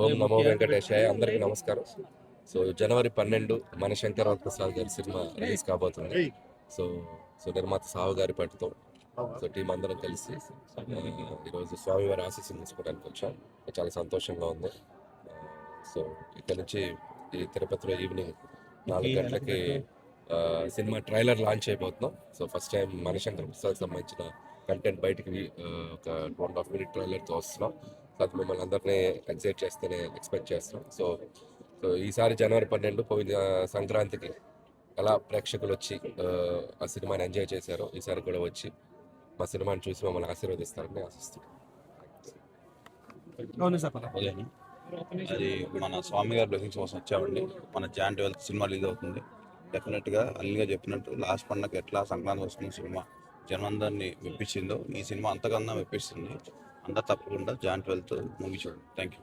ఓం నమో వెంకటేశాయ. అందరికీ నమస్కారం. సో జనవరి 12 మన శంకర్ ప్రసాద్ గారి సినిమా రిలీజ్ కాబోతుంది. సో సో నిర్మాత సావు గారి పట్టుతో సో టీం అందరం కలిసి ఈరోజు స్వామివారి ఆశీస్సులు తీసుకోవడానికి వచ్చాం. చాలా సంతోషంగా ఉంది. సో ఇక్కడ నుంచి ఈ తిరుపతిలో ఈవినింగ్ 4 గంటలకి సినిమా ట్రైలర్ లాంచ్ అయిపోతున్నాం. So first time Manashankar Prasad సంబంధించిన కంటెంట్ బయటికి ఒక 2.5 మినిట్ ట్రైలర్తో వస్తున్నాం. అది మిమ్మల్ని అందరినీ ఎక్స్పెక్ట్ చేస్తున్నాం. సో సో ఈసారి జనవరి 12 పోయిన సంక్రాంతికి ఎలా ప్రేక్షకులు వచ్చి ఆ సినిమాని ఎంజాయ్ చేశారో ఈసారి కూడా వచ్చి మా సినిమాని చూసి మమ్మల్ని ఆశీర్వదిస్తారని ఆశిస్తున్నాం. అది మన స్వామి గారి బ్లెస్సింగ్స్ కోసం వచ్చామండి. మన జాన్ 12 సినిమా రిలీజ్ అవుతుంది. డెఫినెట్గా అల్లిగా చెప్పినట్టు లాస్ట్ పండుగ ఎట్లా సంక్రాంతి వస్తున్న సినిమా జనందరినీ మెప్పించిందో ఈ సినిమా అంతకన్నా మెప్పిస్తుంది. అందరు తప్పకుండా జాన్ 12 మూవీ చూడండి. Thank you.